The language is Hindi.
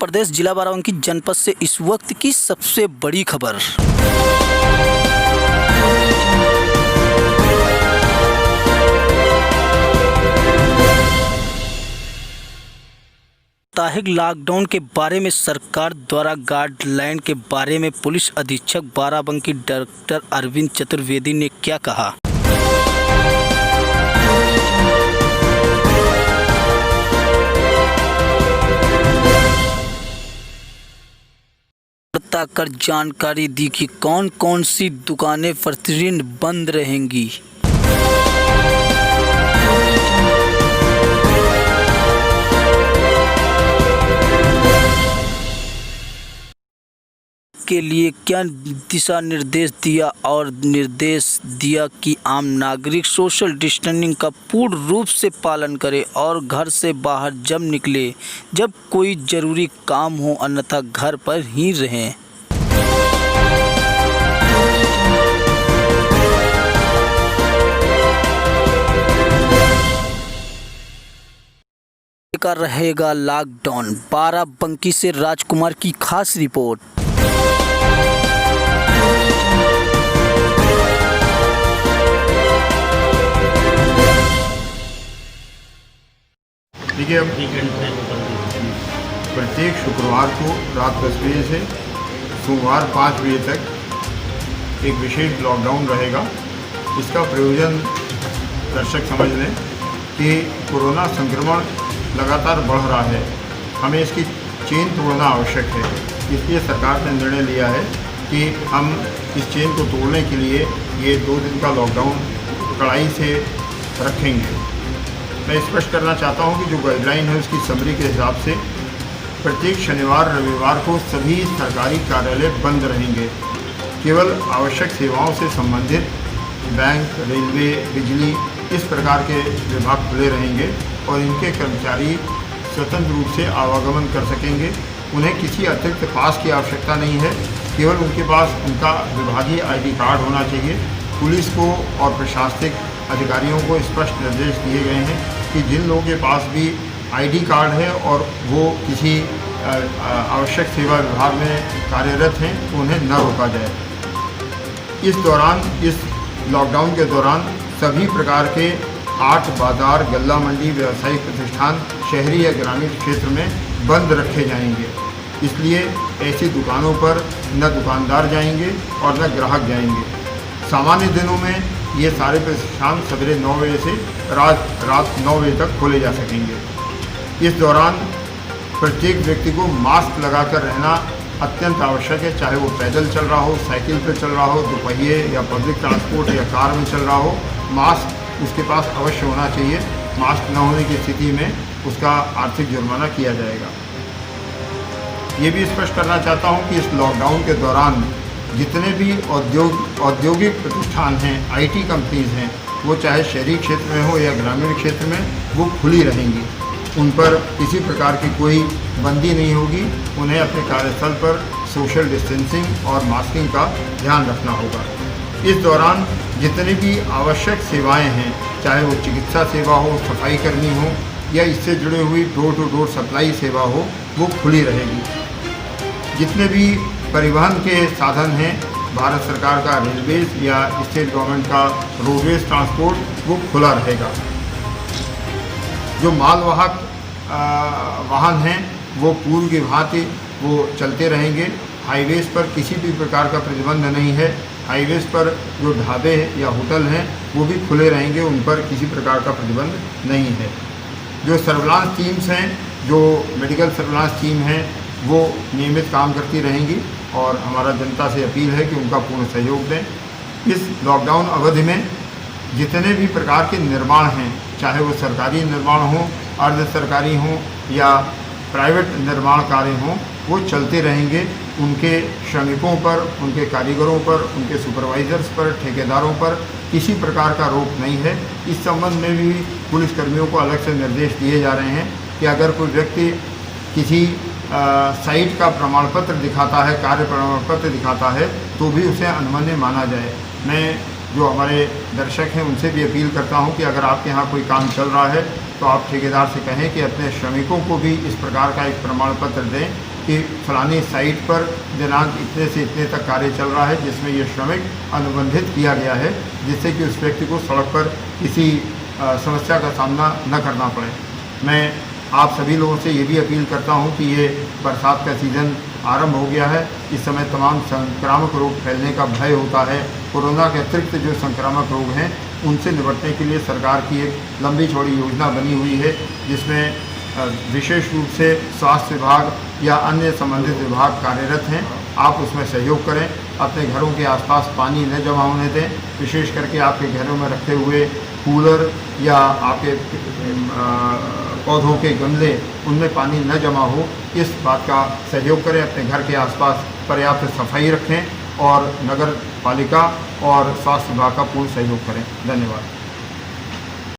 प्रदेश जिला बाराबंकी जनपद से इस वक्त की सबसे बड़ी खबर। साप्ताहिक लॉकडाउन के बारे में सरकार द्वारा गाइडलाइन के बारे में पुलिस अधीक्षक बाराबंकी डॉक्टर अरविंद चतुर्वेदी ने क्या कहा। बताकर जानकारी दी कि कौन कौन सी दुकानें प्रतिदिन बंद रहेंगी। के लिए क्या दिशा निर्देश दिया और निर्देश दिया कि आम नागरिक सोशल डिस्टेंसिंग का पूर्ण रूप से पालन करें और घर से बाहर जब निकले जब कोई ज़रूरी काम हो, अन्यथा घर पर ही रहें। का रहेगा लॉकडाउन। बाराबंकी से राजकुमार की खास रिपोर्ट। देखिए, अब प्रत्येक शुक्रवार को रात 10 बजे से सोमवार 5 बजे तक एक विशेष लॉकडाउन रहेगा। इसका प्रयोजन दर्शक समझ लें कि कोरोना संक्रमण लगातार बढ़ रहा है, हमें इसकी चेन तोड़ना आवश्यक है। इसलिए सरकार ने निर्णय लिया है कि हम इस चेन को तोड़ने के लिए ये 2 दिन का लॉकडाउन कड़ाई से रखेंगे। मैं स्पष्ट करना चाहता हूं कि जो गाइडलाइन है उसकी समरी के हिसाब से प्रत्येक शनिवार रविवार को सभी सरकारी कार्यालय बंद रहेंगे। केवल आवश्यक सेवाओं से संबंधित बैंक, रेलवे, बिजली इस प्रकार के विभाग खुले रहेंगे और इनके कर्मचारी स्वतंत्र रूप से आवागमन कर सकेंगे। उन्हें किसी अतिरिक्त पास की आवश्यकता नहीं है, केवल उनके पास उनका विभागीय ID कार्ड होना चाहिए। पुलिस को और प्रशासनिक अधिकारियों को स्पष्ट निर्देश दिए गए हैं कि जिन लोगों के पास भी ID कार्ड है और वो किसी आवश्यक सेवा विभाग में कार्यरत हैं तो उन्हें न रोका जाए। इस लॉकडाउन के दौरान सभी प्रकार के 8 बाज़ार, गल्ला मंडी, व्यावसायिक प्रतिष्ठान शहरी या ग्रामीण क्षेत्र में बंद रखे जाएंगे। इसलिए ऐसी दुकानों पर न दुकानदार जाएंगे और न ग्राहक जाएंगे। सामान्य दिनों में ये सारे प्रतिष्ठान सवेरे 9 बजे से रात 9 बजे तक खोले जा सकेंगे। इस दौरान प्रत्येक व्यक्ति को मास्क लगाकर रहना अत्यंत आवश्यक है, चाहे वो पैदल चल रहा हो, साइकिल पर चल रहा हो, दोपहिए या पब्लिक ट्रांसपोर्ट या कार में चल रहा हो। मास्क उसके पास अवश्य होना चाहिए। मास्क न होने की स्थिति में उसका आर्थिक जुर्माना किया जाएगा। ये भी स्पष्ट करना चाहता हूँ कि इस लॉकडाउन के दौरान जितने भी औद्योगिक प्रतिष्ठान हैं, IT कंपनीज हैं, वो चाहे शहरी क्षेत्र में हो या ग्रामीण क्षेत्र में, वो खुली रहेंगी। उन पर किसी प्रकार की कोई बंदी नहीं होगी। उन्हें अपने कार्यस्थल पर सोशल डिस्टेंसिंग और मास्किंग का ध्यान रखना होगा। इस दौरान जितनी भी आवश्यक सेवाएं हैं, चाहे वो चिकित्सा सेवा हो, सफाई कर्मी हो या इससे जुड़ी हुई डोर टू डोर सप्लाई सेवा हो, वो खुली रहेगी। जितने भी परिवहन के साधन हैं, भारत सरकार का रेलवेज या स्टेट गवर्नमेंट का रोडवेज ट्रांसपोर्ट, वो खुला रहेगा। जो मालवाहक वाहन हैं वो पूर्व की भांति वो चलते रहेंगे। हाईवेज़ पर किसी भी प्रकार का प्रतिबंध नहीं है। हाईवेज़ पर जो ढाबे या होटल हैं वो भी खुले रहेंगे, उन पर किसी प्रकार का प्रतिबंध नहीं है। जो सर्विलांस टीम्स हैं, जो मेडिकल सर्विलांस टीम हैं, वो नियमित काम करती रहेंगी और हमारा जनता से अपील है कि उनका पूर्ण सहयोग दें। इस लॉकडाउन अवधि में जितने भी प्रकार के निर्माण हैं, चाहे वो सरकारी निर्माण हो, अर्ध सरकारी हो या प्राइवेट निर्माण कार्य हों, वो चलते रहेंगे। उनके श्रमिकों पर, उनके कारीगरों पर, उनके सुपरवाइजर्स पर, ठेकेदारों पर किसी प्रकार का रोक नहीं है। इस संबंध में भी पुलिसकर्मियों को अलग से निर्देश दिए जा रहे हैं कि अगर कोई व्यक्ति किसी साइट का प्रमाण पत्र दिखाता है, कार्य प्रमाण पत्र दिखाता है, तो भी उसे अनमान्य माना जाए। मैं जो हमारे दर्शक हैं उनसे भी अपील करता हूं कि अगर आपके यहाँ कोई काम चल रहा है तो आप ठेकेदार से कहें कि अपने श्रमिकों को भी इस प्रकार का एक प्रमाण पत्र दें कि फलानी साइट पर दिनांक इतने से इतने तक कार्य चल रहा है, जिसमें ये श्रमिक अनुबंधित किया गया है, जिससे कि उस व्यक्ति को सड़क पर किसी समस्या का सामना न करना पड़े। मैं आप सभी लोगों से ये भी अपील करता हूँ कि ये बरसात का सीज़न आरंभ हो गया है। इस समय तमाम संक्रामक रोग फैलने का भय होता है। कोरोना के अतिरिक्त जो संक्रामक रोग हैं उनसे निपटने के लिए सरकार की एक लंबी चौड़ी योजना बनी हुई है, जिसमें विशेष रूप से स्वास्थ्य विभाग या अन्य संबंधित विभाग कार्यरत हैं। आप उसमें सहयोग करें, अपने घरों के आसपास पानी न जमा होने दें। विशेष करके आपके घरों में रखे हुए कूलर या आपके पौधों के गमले, उनमें पानी न जमा हो, इस बात का सहयोग करें। अपने घर के आसपास पर्याप्त सफाई रखें और नगर पालिका और स्वास्थ्य विभाग का पूर्ण सहयोग करें। धन्यवाद।